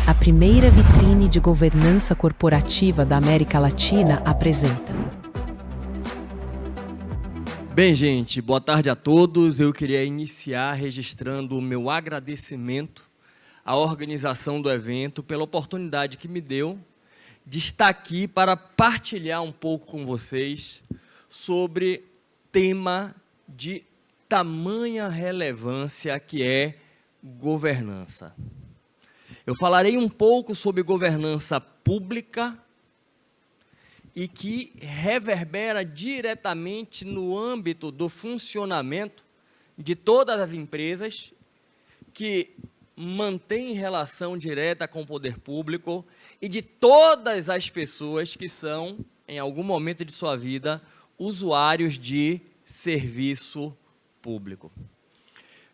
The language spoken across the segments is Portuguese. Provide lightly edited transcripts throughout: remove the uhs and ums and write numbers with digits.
A primeira vitrine de governança corporativa da América Latina apresenta. Bem, gente, boa tarde a todos. Eu queria iniciar registrando o meu agradecimento à organização do evento pela oportunidade que me deu de estar aqui para partilhar um pouco com vocês sobre tema de tamanha relevância que é governança. Eu falarei um pouco sobre governança pública e que reverbera diretamente no âmbito do funcionamento de todas as empresas que mantêm relação direta com o poder público e de todas as pessoas que são, em algum momento de sua vida, usuários de serviço público.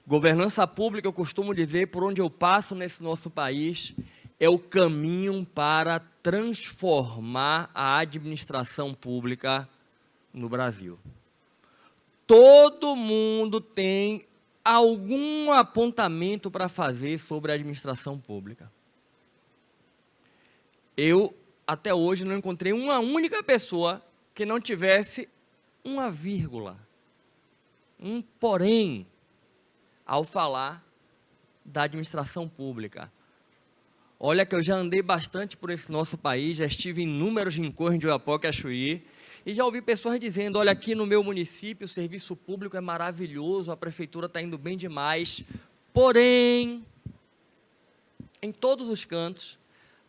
Governança pública, eu costumo dizer, por onde eu passo nesse nosso país, é o caminho para transformar a administração pública no Brasil. Todo mundo tem algum apontamento para fazer sobre a administração pública. Eu, até hoje, não encontrei uma única pessoa que não tivesse uma vírgula, um porém, ao falar da administração pública. Olha que eu já andei bastante por esse nosso país, já estive em inúmeros rincões de Oiapoque e Achuí, e já ouvi pessoas dizendo, olha, aqui no meu município o serviço público é maravilhoso, a prefeitura está indo bem demais, porém, em todos os cantos,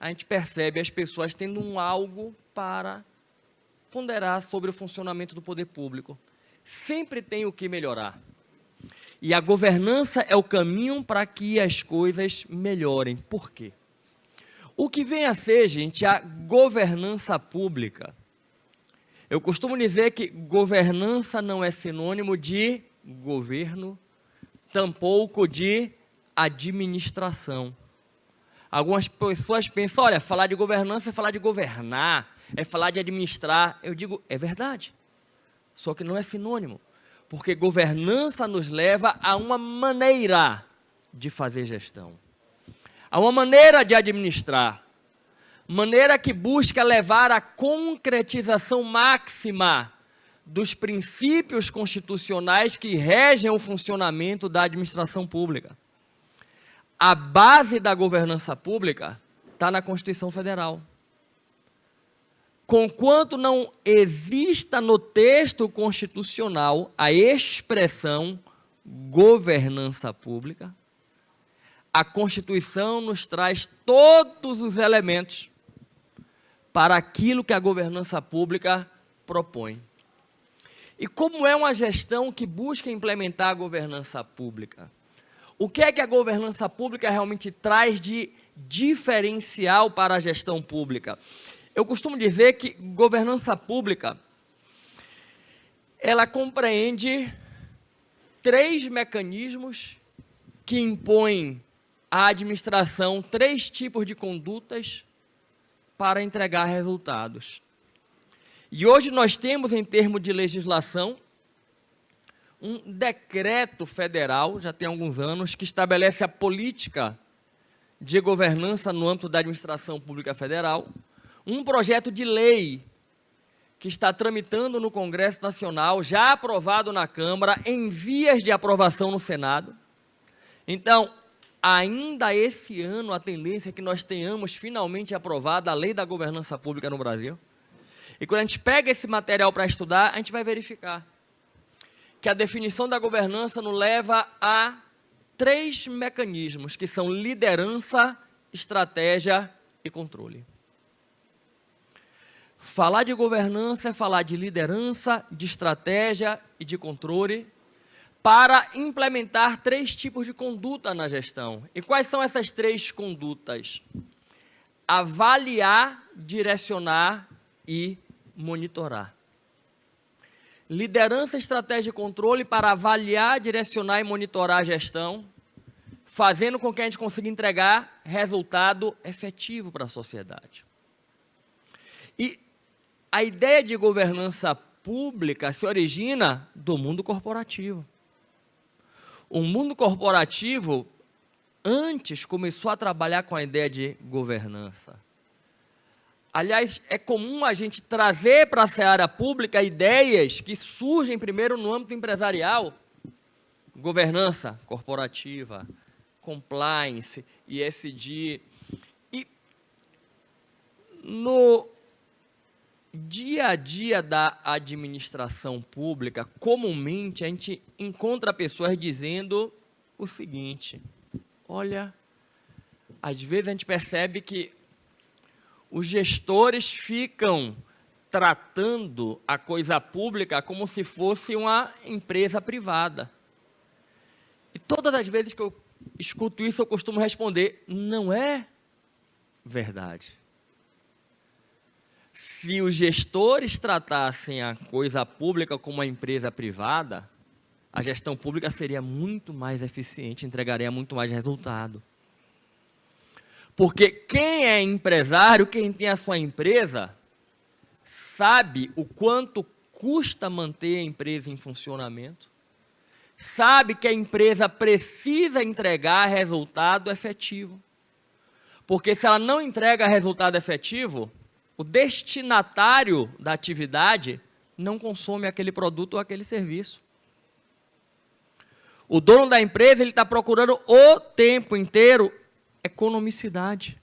a gente percebe as pessoas tendo algo para ponderar sobre o funcionamento do poder público. Sempre tem o que melhorar. E a governança é o caminho para que as coisas melhorem. Por quê? O que vem a ser, gente, a governança pública. Eu costumo dizer que governança não é sinônimo de governo, tampouco de administração. Algumas pessoas pensam, olha, falar de governança é falar de governar, é falar de administrar. Eu digo, é verdade, só que não é sinônimo. Porque governança nos leva a uma maneira de fazer gestão, a uma maneira de administrar, maneira que busca levar à concretização máxima dos princípios constitucionais que regem o funcionamento da administração pública. A base da governança pública está na Constituição Federal. Conquanto não exista no texto constitucional a expressão governança pública, a Constituição nos traz todos os elementos para aquilo que a governança pública propõe. E como é uma gestão que busca implementar a governança pública? O que é que a governança pública realmente traz de diferencial para a gestão pública? Eu costumo dizer que governança pública, ela compreende 3 mecanismos que impõem à administração 3 tipos de condutas para entregar resultados. E hoje nós temos, em termos de legislação, um decreto federal, já tem alguns anos, que estabelece a política de governança no âmbito da administração pública federal, um projeto de lei que está tramitando no Congresso Nacional, já aprovado na Câmara, em vias de aprovação no Senado. Então, ainda esse ano, a tendência é que nós tenhamos finalmente aprovada a Lei da Governança Pública no Brasil. E quando a gente pega esse material para estudar, a gente vai verificar que a definição da governança nos leva a 3 mecanismos, que são liderança, estratégia e controle. Falar de governança é falar de liderança, de estratégia e de controle para implementar 3 tipos de conduta na gestão. E quais são essas 3 condutas? Avaliar, direcionar e monitorar. Liderança, estratégia e controle para avaliar, direcionar e monitorar a gestão, fazendo com que a gente consiga entregar resultado efetivo para a sociedade. E a ideia de governança pública se origina do mundo corporativo. O mundo corporativo antes começou a trabalhar com a ideia de governança. Aliás, é comum a gente trazer para a seara pública ideias que surgem primeiro no âmbito empresarial. Governança corporativa, compliance, ESG. E no dia a dia da administração pública, comumente a gente encontra pessoas dizendo o seguinte: olha, às vezes a gente percebe que os gestores ficam tratando a coisa pública como se fosse uma empresa privada. E todas as vezes que eu escuto isso, eu costumo responder: não é verdade. Se os gestores tratassem a coisa pública como uma empresa privada, a gestão pública seria muito mais eficiente, entregaria muito mais resultado. Porque quem é empresário, quem tem a sua empresa, sabe o quanto custa manter a empresa em funcionamento, sabe que a empresa precisa entregar resultado efetivo. Porque se ela não entrega resultado efetivo, o destinatário da atividade não consome aquele produto ou aquele serviço. O dono da empresa ele está procurando o tempo inteiro economicidade.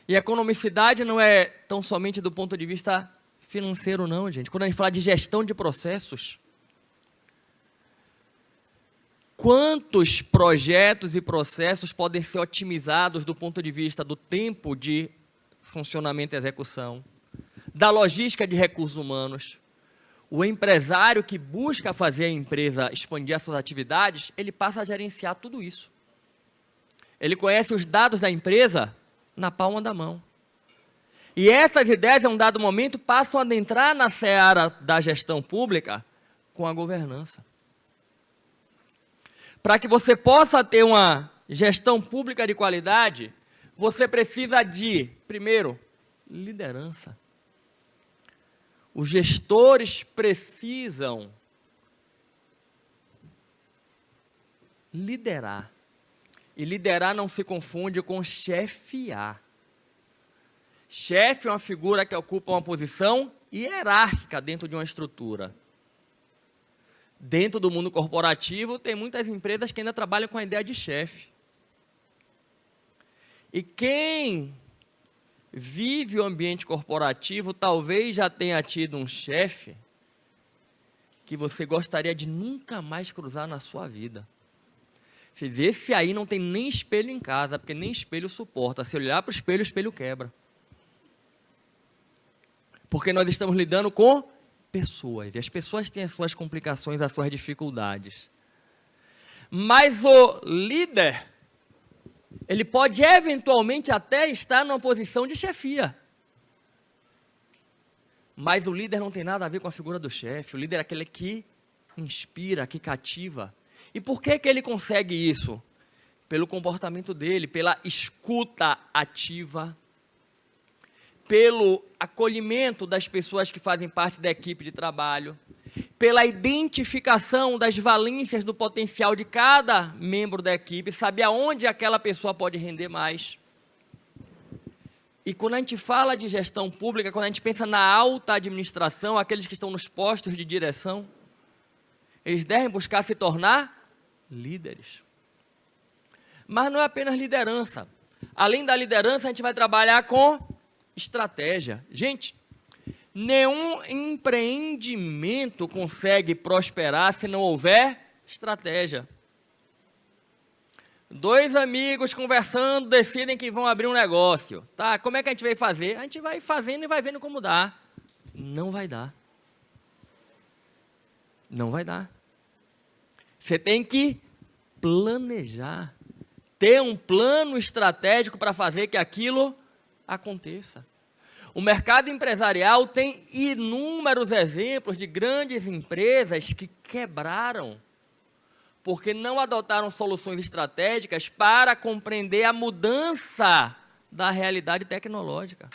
E economicidade não é tão somente do ponto de vista financeiro, não, gente. Quando a gente fala de gestão de processos, quantos projetos e processos podem ser otimizados do ponto de vista do tempo de funcionamento e execução, da logística de recursos humanos? O empresário que busca fazer a empresa expandir as suas atividades, ele passa a gerenciar tudo isso. Ele conhece os dados da empresa na palma da mão. E essas ideias, em um dado momento, passam a adentrar na seara da gestão pública com a governança. Para que você possa ter uma gestão pública de qualidade, você precisa de, primeiro, liderança. Os gestores precisam liderar. E liderar não se confunde com chefiar. Chefe é uma figura que ocupa uma posição hierárquica dentro de uma estrutura. Dentro do mundo corporativo, tem muitas empresas que ainda trabalham com a ideia de chefe. E quem vive o ambiente corporativo talvez já tenha tido um chefe que você gostaria de nunca mais cruzar na sua vida. Esse aí não tem nem espelho em casa, porque nem espelho suporta. Se olhar para o espelho quebra. Porque nós estamos lidando com pessoas, e as pessoas têm as suas complicações, as suas dificuldades. Mas o líder, ele pode eventualmente até estar numa posição de chefia. Mas o líder não tem nada a ver com a figura do chefe. O líder é aquele que inspira, que cativa. E por que ele consegue isso? Pelo comportamento dele, pela escuta ativa, pelo acolhimento das pessoas que fazem parte da equipe de trabalho, pela identificação das valências do potencial de cada membro da equipe, saber aonde aquela pessoa pode render mais. E quando a gente fala de gestão pública, quando a gente pensa na alta administração, aqueles que estão nos postos de direção, eles devem buscar se tornar líderes. Mas não é apenas liderança. Além da liderança, a gente vai trabalhar com estratégia. Gente, nenhum empreendimento consegue prosperar se não houver estratégia. Dois amigos conversando, decidem que vão abrir um negócio. Tá, como é que a gente vai fazer? A gente vai fazendo e vai vendo como dá. Não vai dar. Não vai dar. Você tem que planejar, ter um plano estratégico para fazer que aquilo aconteça. O mercado empresarial tem inúmeros exemplos de grandes empresas que quebraram porque não adotaram soluções estratégicas para compreender a mudança da realidade tecnológica.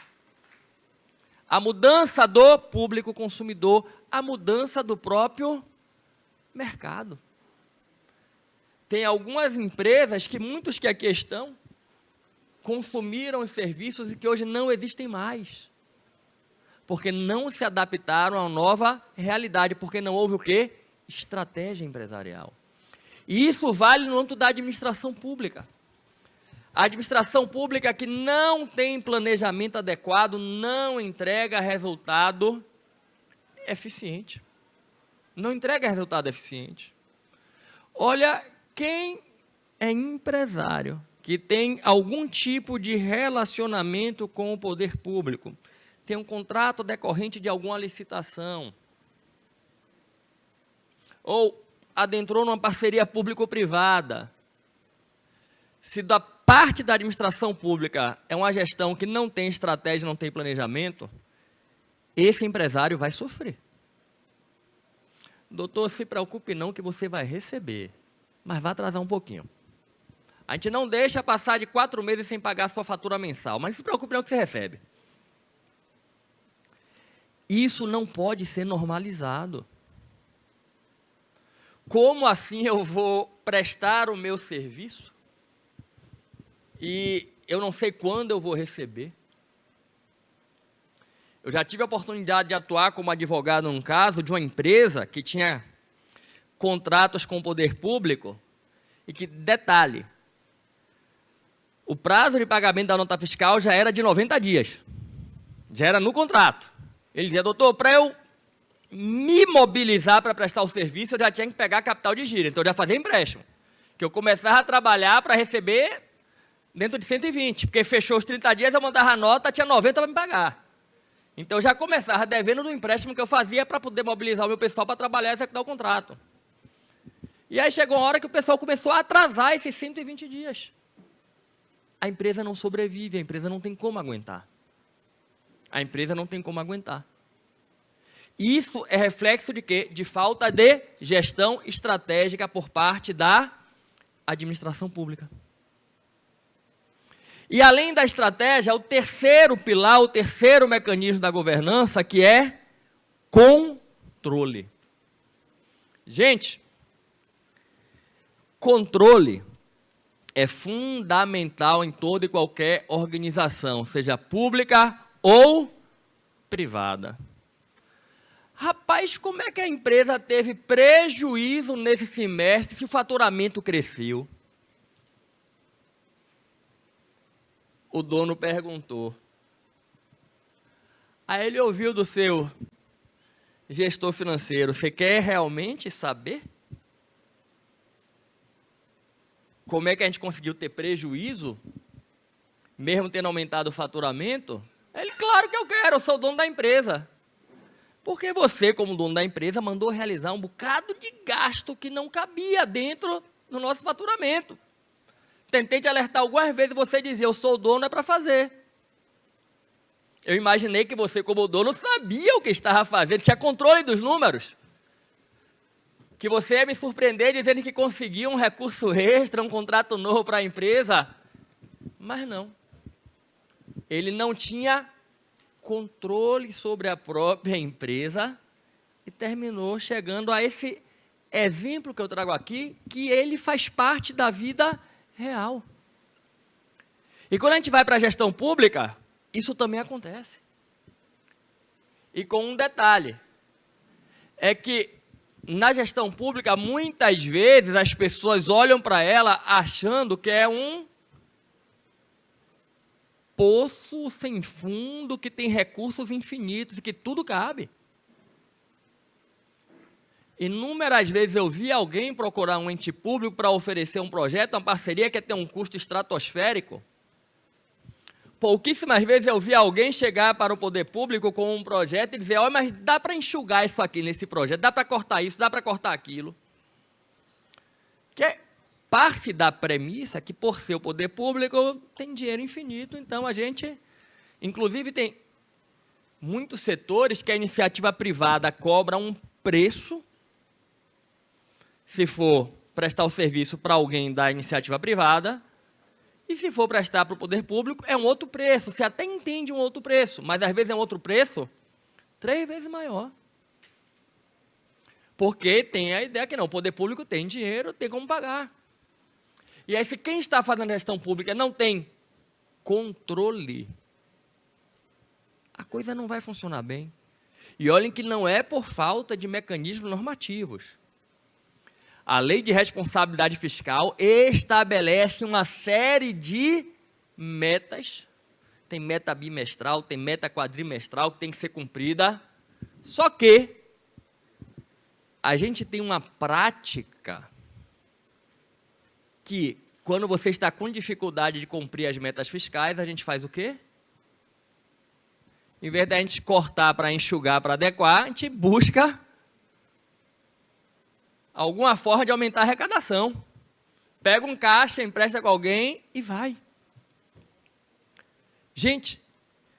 A mudança do público consumidor, a mudança do próprio mercado. tem algumas empresas que muitos que aqui estão consumiram os serviços e que hoje não existem mais. Porque não se adaptaram à nova realidade, porque não houve o quê? Estratégia empresarial. E isso vale no âmbito da administração pública. A administração pública que não tem planejamento adequado não entrega resultado eficiente. Não entrega resultado eficiente. Olha, quem é empresário que tem algum tipo de relacionamento com o poder público, tem um contrato decorrente de alguma licitação, ou adentrou numa parceria público-privada, se da parte da administração pública é uma gestão que não tem estratégia, não tem planejamento, esse empresário vai sofrer. Doutor, se preocupe não que você vai receber, mas vai atrasar um pouquinho. A gente não deixa passar de 4 meses sem pagar a sua fatura mensal, mas não se preocupe não que você recebe. Isso não pode ser normalizado. Como assim eu vou prestar o meu serviço e eu não sei quando eu vou receber? Eu já tive a oportunidade de atuar como advogado num caso de uma empresa que tinha contratos com o poder público e que, detalhe, o prazo de pagamento da nota fiscal já era de 90 dias. Já era no contrato. Ele dizia, doutor, para eu me mobilizar para prestar o serviço, eu já tinha que pegar capital de giro. Então, eu já fazia empréstimo. Que eu começava a trabalhar para receber dentro de 120. Porque fechou os 30 dias, eu mandava a nota, tinha 90 para me pagar. Então, eu já começava devendo do empréstimo que eu fazia para poder mobilizar o meu pessoal para trabalhar e executar o contrato. E aí chegou uma hora que o pessoal começou a atrasar esses 120 dias. A empresa não sobrevive, a empresa não tem como aguentar. A empresa não tem como aguentar. Isso é reflexo de quê? De falta de gestão estratégica por parte da administração pública. E além da estratégia, o terceiro pilar, o terceiro mecanismo da governança, que é controle. Gente, controle é fundamental em toda e qualquer organização, seja pública ou privada. Rapaz, como é que a empresa teve prejuízo nesse semestre se o faturamento cresceu? O dono perguntou. Aí ele ouviu do seu gestor financeiro, você quer realmente saber? Como é que a gente conseguiu ter prejuízo, mesmo tendo aumentado o faturamento? Ele, claro que eu quero, eu sou o dono da empresa. Porque você, como dono da empresa, mandou realizar um bocado de gasto que não cabia dentro do nosso faturamento. Tentei te alertar algumas vezes, você dizia, eu sou o dono, é para fazer. Eu imaginei que você, como dono, sabia o que estava fazendo, tinha controle dos números. Que você ia me surpreender dizendo que conseguiu um recurso extra, um contrato novo para a empresa. Mas não. Ele não tinha controle sobre a própria empresa e terminou chegando a esse exemplo que eu trago aqui, que ele faz parte da vida real. E quando a gente vai para a gestão pública, isso também acontece. E com um detalhe, é que na gestão pública, muitas vezes as pessoas olham para ela achando que é um poço sem fundo, que tem recursos infinitos e que tudo cabe. Inúmeras vezes eu vi alguém procurar um ente público para oferecer um projeto, uma parceria que tem um custo estratosférico. Pouquíssimas vezes eu vi alguém chegar para o poder público com um projeto e dizer, olha, mas dá para enxugar isso aqui nesse projeto, dá para cortar isso, dá para cortar aquilo. Que é parte da premissa que, por ser o poder público, tem dinheiro infinito, então a gente, inclusive tem muitos setores que a iniciativa privada cobra um preço, se for prestar o serviço para alguém da iniciativa privada, e se for prestar para o poder público, é um outro preço. Você até entende um outro preço, mas às vezes é um outro preço 3 vezes maior. Porque tem a ideia que não, o poder público tem dinheiro, tem como pagar. E aí, se quem está fazendo gestão pública não tem controle, a coisa não vai funcionar bem. E olhem que não é por falta de mecanismos normativos. A Lei de Responsabilidade Fiscal estabelece uma série de metas. Tem meta bimestral, tem meta quadrimestral que tem que ser cumprida. Só que a gente tem uma prática que, quando você está com dificuldade de cumprir as metas fiscais, a gente faz o quê? Em vez da gente cortar para enxugar, para adequar, a gente busca alguma forma de aumentar a arrecadação. Pega um caixa, empresta com alguém e vai. Gente,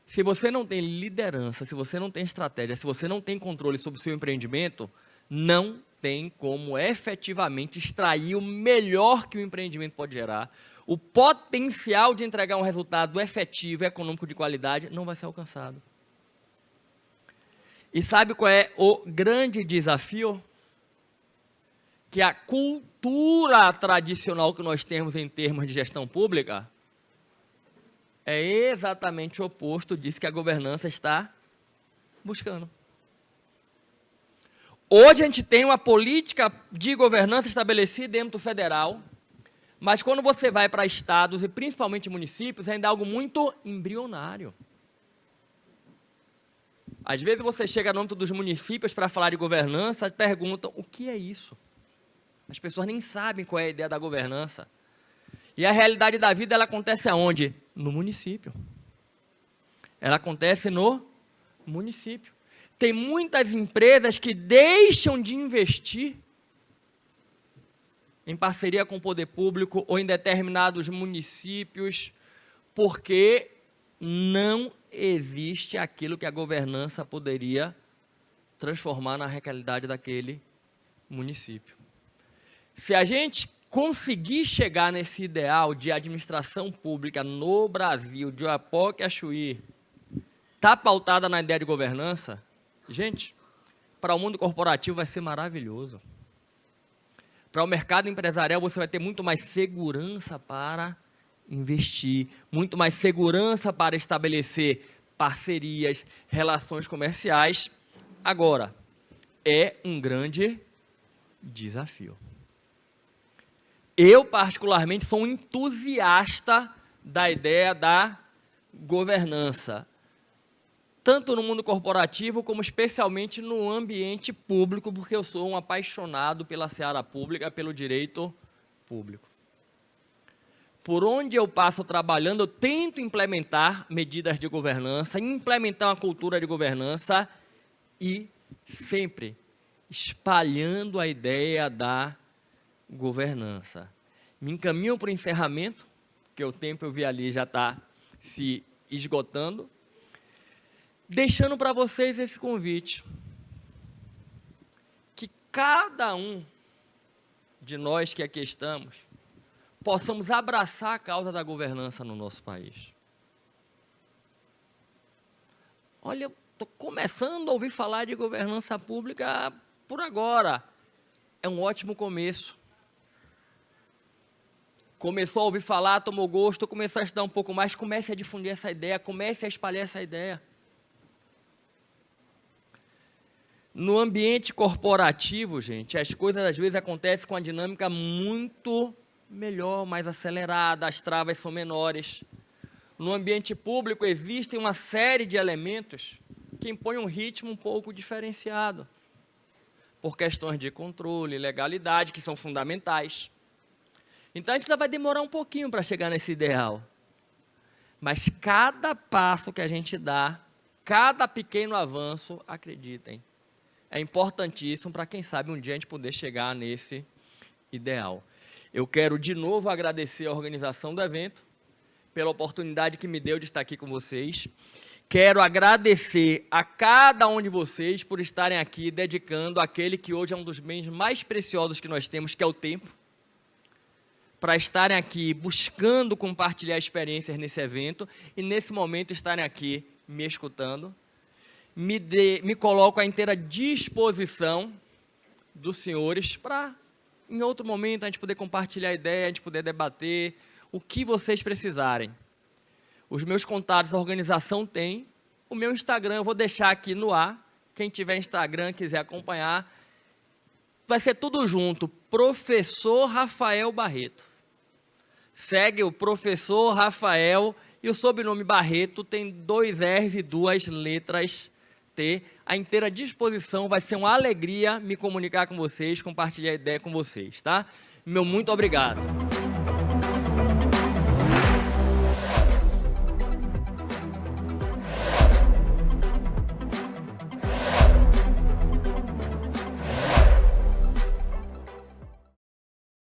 se você não tem liderança, se você não tem estratégia, se você não tem controle sobre o seu empreendimento, não tem como efetivamente extrair o melhor que o empreendimento pode gerar. O potencial de entregar um resultado efetivo, econômico de qualidade, não vai ser alcançado. E sabe qual é o grande desafio? Que a cultura tradicional que nós temos em termos de gestão pública é exatamente o oposto disso que a governança está buscando. Hoje a gente tem uma política de governança estabelecida dentro do federal, mas quando você vai para estados e principalmente municípios, ainda é algo muito embrionário. Às vezes você chega no âmbito dos municípios para falar de governança, perguntam o que é isso? As pessoas nem sabem qual é a ideia da governança. E a realidade da vida, ela acontece aonde? No município. Ela acontece no município. Tem muitas empresas que deixam de investir em parceria com o poder público ou em determinados municípios, porque não existe aquilo que a governança poderia transformar na realidade daquele município. Se a gente conseguir chegar nesse ideal de administração pública no Brasil, de Oiapoque a Chuí, está pautada na ideia de governança, gente, para o mundo corporativo vai ser maravilhoso. Para o mercado empresarial você vai ter muito mais segurança para investir, muito mais segurança para estabelecer parcerias, relações comerciais. Agora, é um grande desafio. Eu, particularmente, sou um entusiasta da ideia da governança, tanto no mundo corporativo, como especialmente no ambiente público, porque eu sou um apaixonado pela seara pública, pelo direito público. Por onde eu passo trabalhando, eu tento implementar medidas de governança, implementar uma cultura de governança e sempre espalhando a ideia da governança. Me encaminho para o encerramento, porque o tempo eu vi ali já está se esgotando, deixando para vocês esse convite, que cada um de nós que aqui estamos, possamos abraçar a causa da governança no nosso país. Olha, eu estou começando a ouvir falar de governança pública por agora. É um ótimo começo. Começou a ouvir falar, tomou gosto, começou a estudar um pouco mais, comece a difundir essa ideia, comece a espalhar essa ideia. No ambiente corporativo, gente, as coisas às vezes acontecem com uma dinâmica muito melhor, mais acelerada, as travas são menores. No ambiente público existem uma série de elementos que impõem um ritmo um pouco diferenciado, por questões de controle e legalidade, que são fundamentais. Então, a gente ainda vai demorar um pouquinho para chegar nesse ideal. Mas cada passo que a gente dá, cada pequeno avanço, acreditem, é importantíssimo para, quem sabe, um dia a gente poder chegar nesse ideal. Eu quero, de novo, agradecer a organização do evento, pela oportunidade que me deu de estar aqui com vocês. Quero agradecer a cada um de vocês por estarem aqui dedicando aquele que hoje é um dos bens mais preciosos que nós temos, que é o tempo, para estarem aqui buscando compartilhar experiências nesse evento e, nesse momento, estarem aqui me escutando. Me coloco à inteira disposição dos senhores para em outro momento, a gente poder compartilhar ideia, a gente poder debater o que vocês precisarem. Os meus contatos a organização tem. O meu Instagram eu vou deixar aqui no ar. Quem tiver Instagram, quiser acompanhar, vai ser tudo junto. Professor Rafael Barreto. Segue o Professor Rafael e o sobrenome Barreto tem 2 R's e 2 letras T. À inteira disposição, vai ser uma alegria me comunicar com vocês, compartilhar ideia com vocês, tá? Meu muito obrigado.